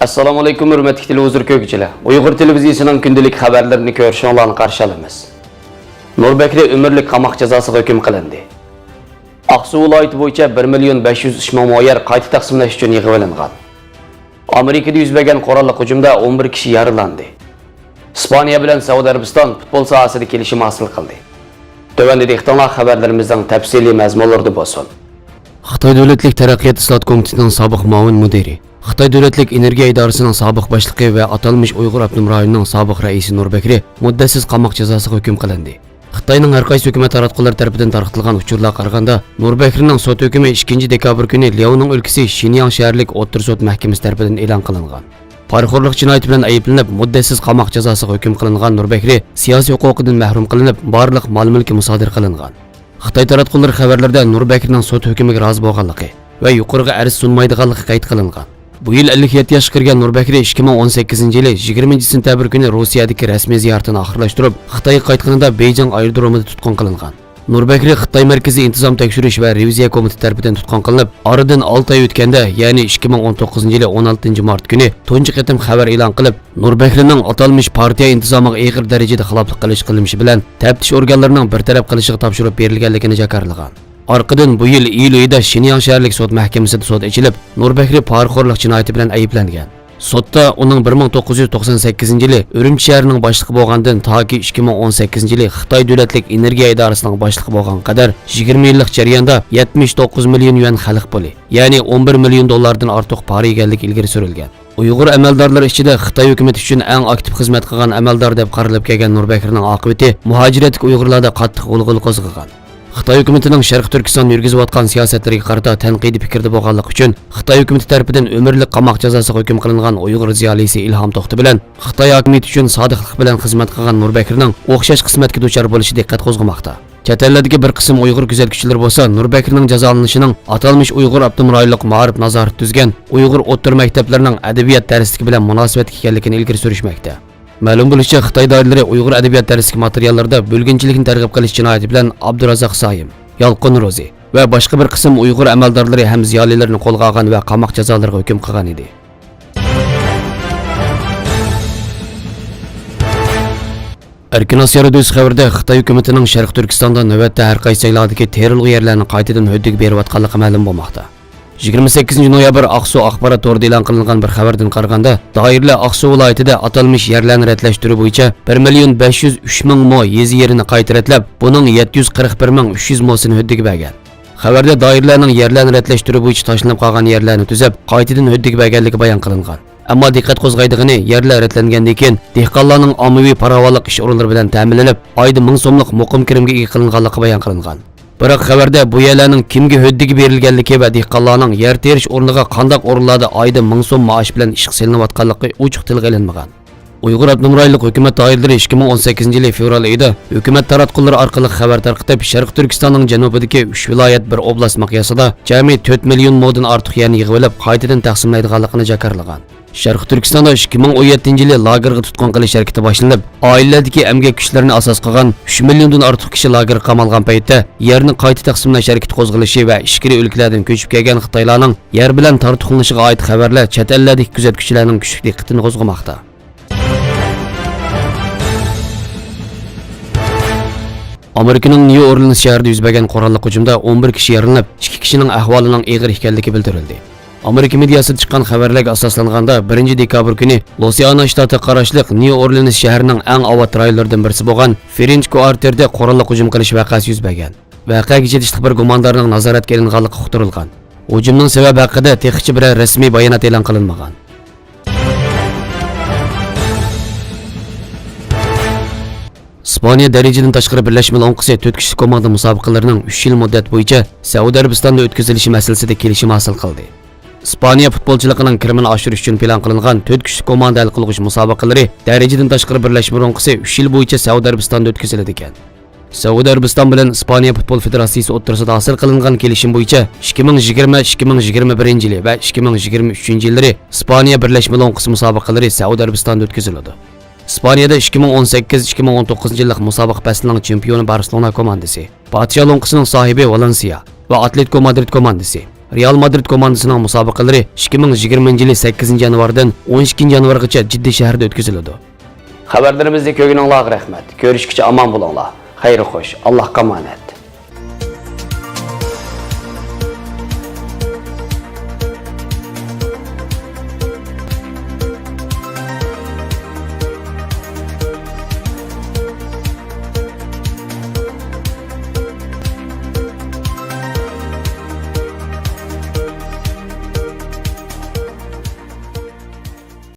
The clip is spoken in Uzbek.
Assalomu alaykum hurmatli televizor ko'ruvchilar. Uyg'ur televiziyasining kundalik xabarlarini ko'rishinglarni qarshi olamiz. Nurbekri umrlik qamoq jazosiga hukm qilindi. Aqsuv viloyati bo'yicha 1.503 million yer qayta taqsimlash uchun yig'ib olingan. Amerikada yuz bergan qurolli hujumda 11 kishi yaralandi. Ispaniya bilan Saudiya Arabiston futbol sohasida kelishim hosil qildi. Tövəndə dehqonlar xabarlarimizning tafsiliy mazmunlarida bo'lsin. Xitoy Davlatlik taraqqiyot islohot komitetining sobiq muavin mudiri, Xitoy Davlatlik energiya idorasining sobiq boshlig'i va atalmish Uyg'ur avtonom rayonining sobiq raisi Nurbekri muddatsiz qamoq jazosiga hukm qilindi. Xitoyning har qaysi hukumat taratqullari tomonidan tarqatilgan uchurlarga qaraganda, Nurbekrining sud hukmi 2 dekabr kuni Liaoning o'lkasi Shinyang shaharlik o'tir sud mahkamasi tomonidan e'lon qilingan. Poraxo'rlik jinoyati bilan ayblanib, muddatsiz qamoq jazosiga hukm qilingan Nurbekri siyosiy huquqidan mahrum qilinib, barliq mol-mulki musodir qilingan. Xitoy taratqullari xabarlarda Nurbekrining sud hukmiga rozi bo'lganligi va yuqoriga arz sunmaydiganligi qayd qilingan. Bu yil 57 yoshga kirgan Nurbekri 2018-yili 20-sentabr kuni Rossiyadagi rasmiy ziyoratini oxirlashtirib, Xitoyga qaytganida Beijing aerodromida tutqun qilingan. Nurbekri Xitoy Markaziy intizom tekshirish va reviziya komiteti tomonidan tutqun qilinib, oradan 6 oy o'tganda, ya'ni 2019-yili 16 mart kuni tunji qatim xabar e'lon qilib, Nurbekrining atalmish partiya intizomiga og'ir darajada xiloflik qilish qilmishi bilan taftish organlarining bartaraf qilishiga topshirib berilganligini jakarlagan. Orqadan bu yil iyul oyida Shinyang shaharlik sud mahkamasida sud ochilib, Nurbekri poraxo'rlik jinoyati bilan ayblangan. Sudda uning 1998-yili Urumchi shahrining boshlig'i bo'lgandan toki 2018-yili Xitoy Davlatlik energiya idorasining boshlig'i bo'lgan qadar 20 yillik jarayonda 79 million yuan xalq puli, ya'ni 11 million dollardan ortiq pora eganligi ilgari surilgan. Uyg'ur amaldorlari ichida Xitoy hukumati uchun eng aktiv xizmat qilgan amaldor deb qaralib kelgan Nurbekrining oqibati muhojiratlik Uyg'urlarda qattiq g'ulg'ul qo'zg'agan. Xitoy hukumatining Sharq Turkiston yurgizayotgan siyosatlariga qarata tanqidiy fikrda bo'lganligi uchun Xitoy hukumati tomonidan umrlik qamoq jazosiga hukm qilingan Uyg'ur ziyolisi Ilhom To'xti bilan Xitoy hukumati uchun sodiqlik bilan xizmat qilgan Nurbekrining o'xshash qismatga duchor bo'lishi diqqat qo'zg'amoqda. Chet ellardagi bir qism Uyg'ur kuzatuvchilari bo'lsa, Nurbekrining jazolanishining atalmish Uyg'ur avtonom rayonlik ma'rif nazorat tuzgan Uyg'ur o'rta maktablarining adabiyot darsligi bilan munosabatga ekanligini ilgari surishmoqda. Ma'lum bo'lishicha, Xitoy doiralari Uyg'ur adabiyot darsligi materiallarida bo'lginchilikni targ'ib qilish jinoyati bilan Abdurazzoq Soyim, Yolqin Ro'zi va boshqa bir qism Uyg'ur amaldorlari ham ziyolilarni qo'lga olgan va qamoq jazolariga hukm qilgan edi. Erkin Osiyo radiosi xabarida Xitoy hukumatining Sharq Turkistonda navbatda har qaysi joylardagi terilg'i yerlarni qaytadan huddiga berayotganligi ma'lum bo'lmoqda. 28 noyabr Aqsuv axborot to'rida e'lon qilingan bir xabardan qaraganda, doirlar Aqsuv viloyatida atalmish yerlarni ratlashtirish bo'yicha 1.503 ming mo yezi yerini qayta ratlab, buning 741.300 mosini huddiga bergan. Xabarda doirlarning yerlarni ratlashtirish bo'yicha tashlanib qolgan yerlarni tuzab, qaytadan huddiga berganligi bayon qilingan. Ammo diqqat qo'zg'aydigani, yerlar ratlangandan keyin dehqonlarning ommaviy farovonlik ish o'rinlari bilan ta'minlanib, oyda 1000 so'mlik muqim kirimga ega qilinganligi bayon qilingan. Biroq xabarda bu yerlarning kimga huddiga berilganligi va dehqonlarning yer terish o'rniga qanday o'rinlarda oyda 1000 so'm maosh bilan ish qilinayotganligi ochiq tilga ilinmagan. Uyg'ur avtonom rayonlik hukumat doiralari 2018-yili fevral oyida hukumat taratqullari orqali xabar tarqatib, Sharq Turkistonning janubidagi 3 viloyat bir oblast miqyosida jami 4 million modan ortiq yerni yig'ib olib, qaytadan taqsimlaydiganligini jakarlagan. Sharq Turkistonda 2017-yili lagerga tutqun qilish harakati boshlanib, oilalardagi emgak kuchlarini asos qilgan 3 milliondan ortiq kishi lagerga qamalgan paytda yerni qayta taqsimlash harakati qo'zg'alishi va ichkiri o'lkalardan ko'chib kelgan Xitoylarning yer bilan tartiblanishiga oid xabarlar chet ellardagi kuzatuvchilarning kuchli diqqatini qo'zg'amoqda. Amerikaning New Orleans shahrida yuz bergan qurolli hujumda 11 kishi yaralanib, 2 kishining ahvolining og'ir ekanligi bildirildi. Amerika mediasida chiqqan xabarlarga asoslanganda 1 dekabr kuni Louisiana shtati qarashli New Orleans shahrining eng avvat rayonlaridan birisi bo'lgan French Quarterda qurolli hujum qilish voqeasi yuz bergan. Voqeaga tegishli bir gumondorning nazoratga olinganligi uqtirilgan. Hujumning sababi haqida texnicha biror rasmiy bayonot e'lon qilinmagan. Ispaniya darajadan tashqari birlashma o'nqisi 4 kishilik komanda musobaqalarining 3 yil muddat bo'yicha Saudiya Arabistonda o'tkazilishi masalasida kelishim hosil qildi. Ispaniya futbolchiligining kirimini oshirish uchun plan qilingan 4 kishilik komanda hal qiluvchi musobaqalari darajadan tashqari birlashma o'nqisi 3 yil bo'yicha Saudiya Arabistonda o'tkaziladi ekan. Saudiya Arabiston bilan Ispaniya futbol federatsiyasi o'rtasida hosil qilingan kelishim bo'yicha 2020-2021 yili va 2023 yillari Ispaniya birlashma o'nqisi musobaqalari Saudiya Arabistonda o'tkaziladi. Ispaniyada 2018-2019 yillik musobaqa faslining chempioni Barcelona komandasi, Podsho lo'nqisining sohibi Valencia va Atletico Madrid komandasi, Real Madrid komandasining musobaqalari 2020 yili 8 yanvardan 12 yanvargacha Jiddiy shahrida o'tkaziladi. Xabarlarimizni ko'rganinglarga rahmat. Ko'rishguncha omon bo'linglar. Xayr xo'sh. Allohga omonat.